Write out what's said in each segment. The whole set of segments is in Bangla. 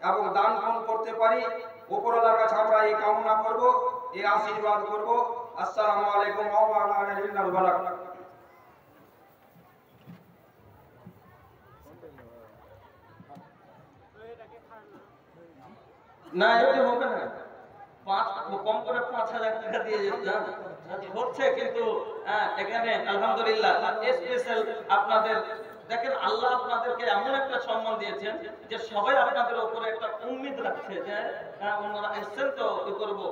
এবং দান পুণ্য করতে পারি। উপরওয়ালার কাছে আমরা এই কামনা করব, এই আশীর্বাদ করব। আসসালামু আলাইকুম ওয়া রাহমাতুল্লাহি ওয়া বারাকাতুহু। না এতে হবে না, কম করে 5,000 টাকা দিয়ে হচ্ছে, কিন্তু এখানে আলহামদুলিল্লাহ স্পেশাল আপনাদের দেখেন, আল্লাহ আপনাদেরকে এমন একটা সম্মান দিয়েছেন যে সবাই আপনাদের উপরে একটা উম্মিদ রাখছে যে ওনারা এসছেন তো কি করবো,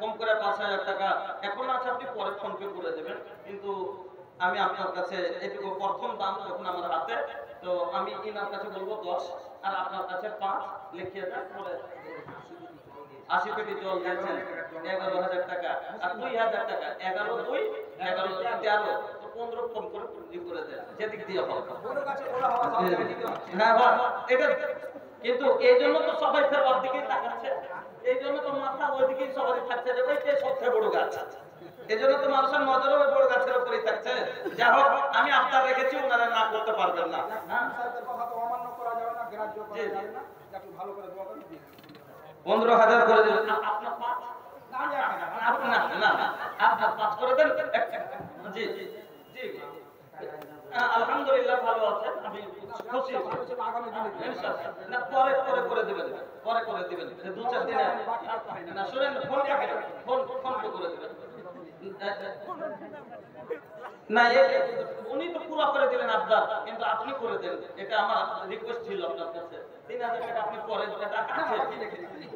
কম করে 5,000 টাকা এখন আছে, আপনি পরে ফোন পে করে দেবেন। কিন্তু আমি আপনার কাছে এটুকু প্রথম দাম যখন আমার হাতে, তো আমি ইনার কাছে বলবো 10 আর আপনার কাছে 5 লিখিয়ে দেন। পরে 80 পেটি জল দিয়েছেন 11,000 টাকা আর 2,000 টাকা, 11 2 11 13 তো 15 কম করে করে দেন, যেদিক দিয়ে হবে। হ্যাঁ ভাই, এটা কিন্তু এই জন্য তো সবাই ফের ওর দিকেই তাকাচ্ছে, এই জন্য তো মাথা ওই দিকেই সবাই থাকছে যে ওইটাই সবচেয়ে বড় গাছ। এই জন্য তো মানুষের নজরও ওই বড় গাছের উপরেই থাকছে। যা হোক, আমি আপনার রেখেছি, ওনারা না করতে পারবেন না। হ্যাঁ, 15,000 করে দিলেন, আপনার 5 আপনার 5 করে দেন। জি জি জি, আলহামদুলিল্লাহ ভালো আছেন, আমি খুশি। না পরে পরে করে দিবেন, পরে করে দিবেন 2-4 দিনে। না শুনেন, ফোন করে দিবেন। না উনি তো পুরো করে দিলেন আপনার, কিন্তু আপনি করে দেন, এটা আমার রিকোয়েস্ট ছিল আপনার কাছে। 3,000 টাকা আপনি পরে টাকা আছে।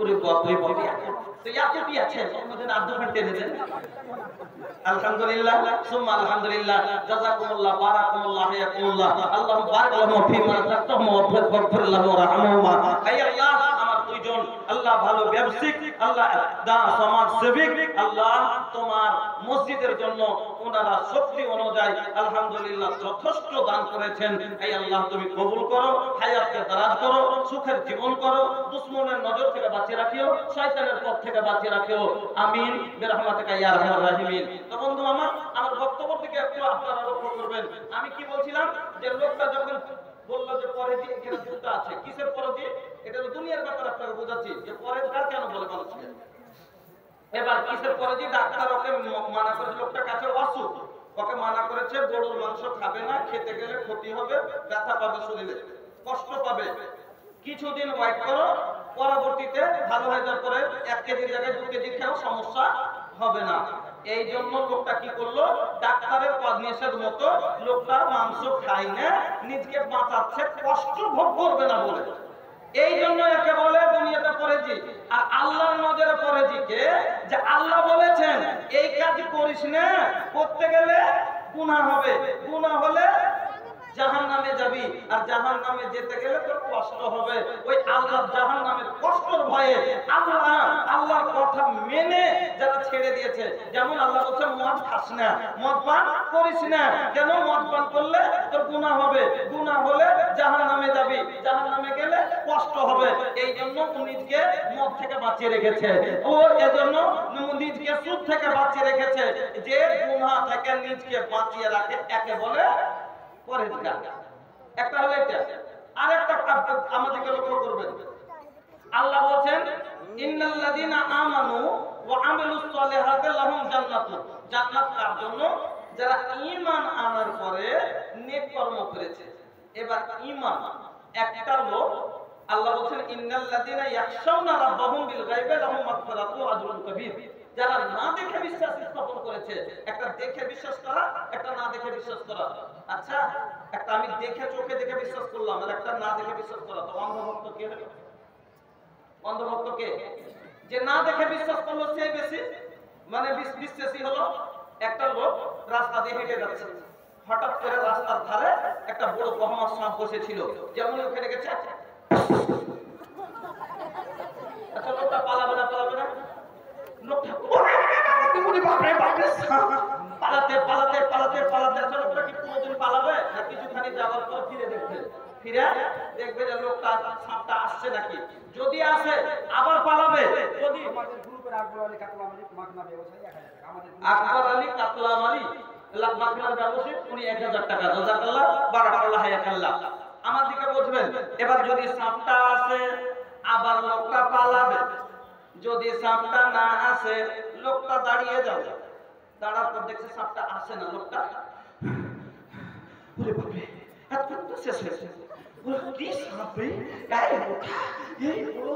ওরে বাপ রে বাপ, তো এত কি আছে, মধ্যে আধ ঘন্টা টেনে দেন। আলহামদুলিল্লাহ সুম্মা আলহামদুলিল্লাহ, জাযাকুমুল্লাহ, বারাকাতুল্লাহ, ইয়াকুমুল্লাহ, আল্লাহু বারিক লাহুম ফিমা রাযাকতাহুম ওয়া ফাগফির লাহুম ওয়া রাহমহুমা। আয় আল্লাহ, আমার দুইজন আল্লাহ ভালো ব্যবসায়িক, আল্লাহ সমাজ সেবিক, আল্লাহ তোমার মসজিদের জন্য ওনারা শক্তি অনুযায়ী আলহামদুলিল্লাহ যথেষ্ট দান করেছেন। এই আল্লাহ তুমি কবুল করো, হায়াতকে দারাজ করো, সুখের জীবন করো, দুশমনের নজর থেকে বাঁচিয়ে রাখিও, শয়তানের পথ থেকে বাঁচিয়ে রাখিও। আমিন বিরহমাতিকা ইয়া আরহামার রাহিমিন। তো বন্ধু আমার বক্তব্য থেকে একটু আপনারা লক্ষ্য করবেন। আমি কি বলছিলাম, যে লোকটা যখন বললো যে পরেজি এখানে দুটো আছে, কিসের পরেজি? এটা তো দুনিয়ার ব্যাপার, আপনাকে বোঝাচ্ছি যে পরেজগার কেন বলে মানুষকে। এবার কিসের পরেজি? ডাক্তার ওকে মানা করেছে, লোকটা কাছে অসুখ, ওকে মানা করেছে গরুর মাংস খাবে না, খেতে গেলে ক্ষতি হবে, ব্যথা পাবে, শরীরে কষ্ট পাবে, কিছুদিন ওয়েট করো, পরবর্তীতে ভালো হয়ে যাওয়ার পরে 1 কেজির জায়গায় 2 কেজি খেয়েও সমস্যা হবে না। এই জন্য লোকটা কি করলো, ডাক্তারের নিষেধ মতো লোকটা মাংস খায় না, নিজকে বাঁচাচ্ছে, কষ্ট ভোগ করবে না বলে। এই জন্য একে বলে দুনিয়াতে পরেজি। আর আল্লাহর নজরে পরেজি কে? যে আল্লাহ বলেছেন এই কাজ করিস না, করতে গেলে গুনাহ হবে, গুনাহ হলে জাহান্নামে যাবি, আর জাহান্নামে যেতে গেলে তোর কষ্ট হবে। ওই আল্লাহ জাহান্নামের কষ্টের ভয়ে আল্লাহর কথা মেনে যারা ছেড়ে দিয়েছে, যেমন আল্লাহ বলছে মদ খাস না, মদ পান করিস না। কেন? মদ পান করলে তোর গুনাহ হবে, গুনাহ হলে জাহান্নামে যাবি, জাহান্নামে গেলে কষ্ট হবে। এই জন্য নিজকে মদ থেকে বাঁচিয়ে রেখেছে, ও এজন্য নিজকে সুদ থেকে বাঁচিয়ে রেখেছে। যে গুনাহ থেকে নিজকে বাঁচিয়ে রাখে একে বলে পরেজগার। একটা হলো এটা, আর একটা আমাদেরকে লক্ষ্য করবেন। আল্লাহ বলেন ইন্নাল্লাযীনা আমানু ওয়া আমিলুস সলিহাতি লাহুম জান্নাতুন। জান্নাত কার জন্য? যারা ঈমান আনার পরে নেক কর্ম করেছে। এবার ঈমান একটা লোক, আল্লাহ বলেন ইন্নাল্লাযীনা ইয়াখশাউনা রাব্বাহুম বিল গায়বি লাহুম মাগফিরাতুন ওয়া আজরুন কাবীর। যারা না দেখে বিশ্বাস স্থাপন করেছে, একটা দেখে বিশ্বাস করা, একটা না দেখে বিশ্বাস করা। আচ্ছা, একটা আমি দেখে চোখে দেখে বিশ্বাস করলাম, আর একটা না দেখে বিশ্বাস করা, তো অন্ধভক্ত কে হলো? অন্ধভক্ত কে? যে না দেখে বিশ্বাস করলো সে বেশি মানে বিশ্বাসী হলো। একটা লোক রাস্তা দিয়ে হেঁটে যাচ্ছে, হঠাৎ করে রাস্তার ধারে একটা বড় গহমার সাপ বসেছিল, যেমন ওখানে গেছে, আচ্ছা লোকটা পালাবে না, লোকটা পালাতে পালাতে পালাতে পালাতে, আচ্ছা লোকটা কি কোনোদিন পালাবে না? কিছুখানি যাওয়ার পর ফিরে দেখবে যে লোকটা সাপটা আসছে নাকি। যদি আসে আবার পালাবে। যদি আকবর আলী কাতলা মারি মাখনার ব্যবসায়ী, উনি 1000 টাকা, জাযাকাল্লাহ বারাকাল্লাহ হায়াকাল্লাহ। আমার দিকে বুঝবেন। এবার যদি সাপটা আসে আবার লোকটা পালাবে, যদি সাপটা না আসে লোকটা দাঁড়িয়ে যাবে, দাঁড়ার পর দেখছে সাপটা আসে না, লোকটা ওরে বাপরে এতক্ষণ তো শেষ হয়েছে, কি সাপ রে, এই বড়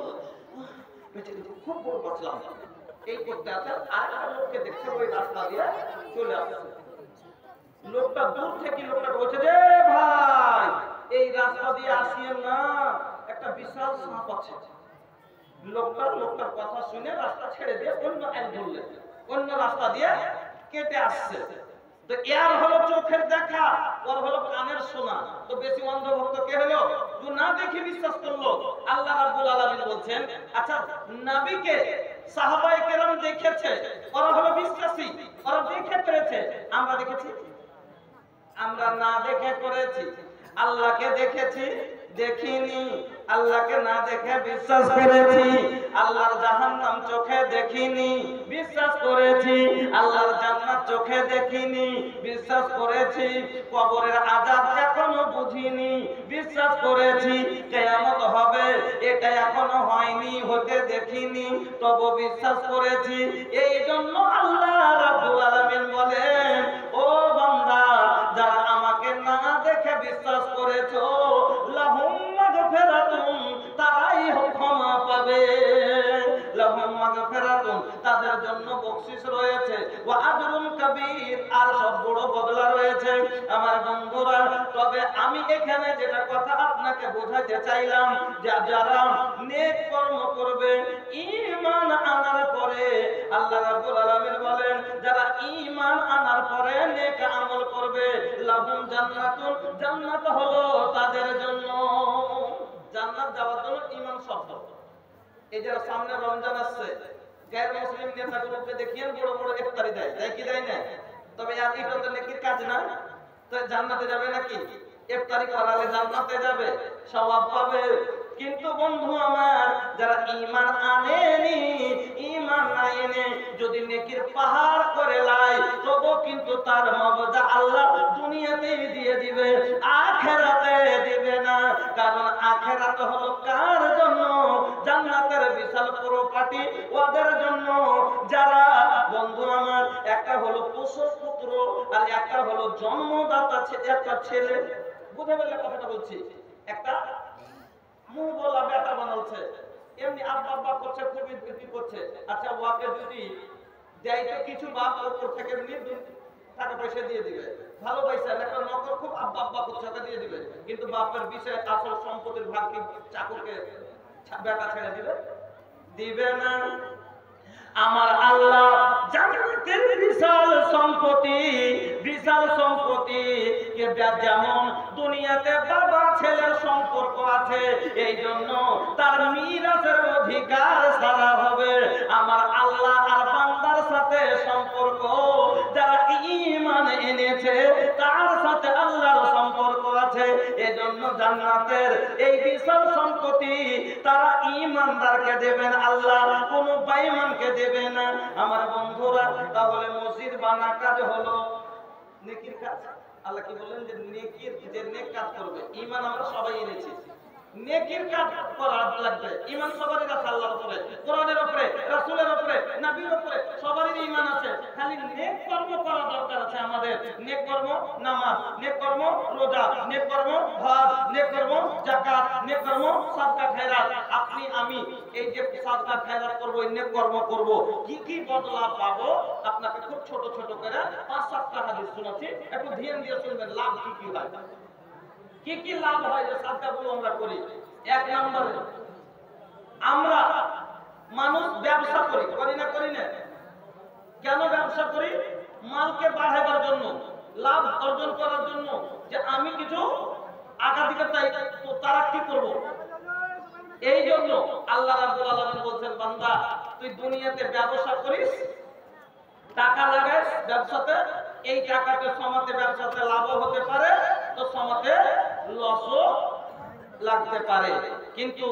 বেঁচে গেছে, খুব বড় বাঁচলাম, এই করতে আছে। আরেকটা লোককে দেখতে ওই রাস্তা দিয়ে চলে আসছে, লোকটা দূর থেকে লোকটা বলছে যে ভাই এই রাস্তা দিয়ে আসিয়েন না, একটা বিশাল সাপ আছে। লোকটার কথা শুনে রাস্তা ছেড়ে দিয়ে অন্য আইন ধরলেন, অন্য রাস্তা দিয়ে কেটে আসছে। তো এর হলো চোখের দেখা, ওর হলো কানের শোনা। তো বেশি অন্ধভক্ত কে হলো? যে না দেখে বিশ্বাস করলো। আল্লাহ রাব্বুল আলামিন বলছেন, আচ্ছা নবীকে সাহাবায়ে কেরাম দেখেছে, ওরা হলো বিশ্বাসী, ওরা দেখে পেরেছে, আমরা দেখেছি? আমরা না দেখে করেছি। আল্লাহকে দেখেছি, দেখিনি, আল্লাহকে না দেখে বিশ্বাস করেছি। আল্লাহর জাহান্নাম চোখে দেখিনি, বিশ্বাস করেছি। আল্লাহর জান্নাত চোখে দেখিনি, বিশ্বাস করেছি। কবরের আযাব এখনো বুঝিনি, বিশ্বাস করেছি। কিয়ামত হবে এটা এখনো হয়নি, হতে দেখিনি, তবু বিশ্বাস করেছি। এই জন্য আল্লাহ রাব্বুল আলামিন বলেন, ও বান্দা যারা আমাকে না দেখে বিশ্বাস করেছো, লাহুম মাগফিরাতুন, তারাই ক্ষমা পাবে, লাহুম মাগফিরাতুন, তাদের জন্য বকশিশ রয়েছে, ওয়া আজরুন কাবীর, আর সব বড় বদলা রয়েছে। আমার বন্ধুরা, তবে আমি এখানে যেটা কথা আপনাকে বোঝাতে চাইলাম, যে যারা নেক কর্ম করবে ঈমান আনার পরে, আল্লাহ রাব্বুল আলামিন বলেন যারা ঈমান আনার পরে নেক আমল করবে, লাহুম জান্নাতুন, জান্নাত হলো তাদের জন্য। জান্নাত যাওয়ার জন্য ঈমান শর্ত। এই যে সামনে রমজান আসছে, গায়ের মুসলিম নেতাগুলোকে দেখিয়ে বড় বড় ইফতারি দেয়, দেয় কি দেয় না? তবে আর এটা তো নেকির কাজ না, তো জান্নাতে যাবে নাকি? ইফতারি করালে জান্নাতে যাবে, সওয়াব পাবে। কিন্তু বন্ধু আমার, যারা ঈমান আনেনি, ঈমান না এনে যদি নেকির পাহাড় করে লাই, তবু কিন্তু তার মজা আল্লাহ দুনিয়াতেই দিয়ে দিবে, আখিরাতে দিবে না। কারণ আখিরাত হলো কার জন্য? জান্নাতের বিশাল প্রপার্টি ওদের জন্য। যারা বন্ধু আমার, একটা হলো পোষ্য পুত্র আর একটা হলো জন্মদাতা একটা ছেলে, বুঝে বললে কথাটা বলছি, একটা মুখ বলা বেটা বানাচ্ছে, এমনি আব্বা করছে, খুবই বিক্রি করছে। আচ্ছা ওয়াকে যদি দেয় তো কিছু, বাপ উপর থেকে টাকা পয়সা দিয়ে দিবে, ভালোবাসা একটা নকল খুব আব্বা করছে, টাকা দিয়ে দিবে, কিন্তু বাপের বিষয়ে আসল সম্পত্তির ভাগ কি চাকরকে বেটা ছেড়ে দিবে? দিবে না। আমার আল্লাহ জান্নাতের বিশাল সম্পত্তি, বিশাল সম্পত্তি কে যেমন দুনিয়াতে বাবা ছেলের সম্পর্ক আছে, এই জন্য তার মিরাসের অধিকার সারা হবে। আমার আল্লাহ আর বান্দার সাথে সম্পর্ক, যারা ঈমান এনেছে তার সাথে আল্লাহর সম্পর্ক আছে। এজন্য জান্নাতের এই বিশাল সম্পত্তি তারা ঈমানদারকে দেবেন আল্লাহ, কোনো বেঈমানকে দেবে না। আমার বন্ধুরা, তাহলে মসজিদ বানা কাজ হলো নেকির কাজ। আল্লাহ কি বলেন? যে নেকির, যে নেক কাজ করবে, ঈমান আমরা সবাই এনেছি, নেকির কাজ করা লাগবে। ঈমান সবারই আছে, আল্লাহর উপরে, কোরআনের উপরে, রাসূলের উপরে, নবীর উপরে সবারই ঈমান আছে। খালি নেক কর্ম করা দরকার আছে আমাদের। নেক কর্ম নামাজ, নেক কর্ম রোজা, নেক কর্ম হজ, নেক কর্ম যাকাত, নেক কর্ম সাদকা খায়রাত। আপনি আমি এই যে সাদকা খায়রাত করব, এই নেক কর্ম করব, কি কি বদলা পাবো আপনাকে খুব ছোট ছোট করে 5-7টা হাদিস শোনাচ্ছি, একটু ধ্যান দিয়ে শুনবেন। লাভ কি কি হয়, কি কি লাভ হয় যে সাদকাগুলো আমরা করি। এক নম্বরে, আমরা মানুষ ব্যবসা করি, করি না? করি না? কেন ব্যবসা করি? মালকে বাড়াবার জন্য, লাভ অর্জন করার জন্য, যে আমি কিছু আগাদিকে তারাক্কি করব। এই জন্য আল্লাহ রাব্বুল আলামিন বলছেন, বান্দা তুই দুনিয়াতে ব্যবসা করিস, টাকা লাগাইস ব্যবসাতে, এই টাকাতে সমাতে ব্যবসাতে লাভও হতে পারে, তো সমাতে লসও লাগতে পারে, কিন্তু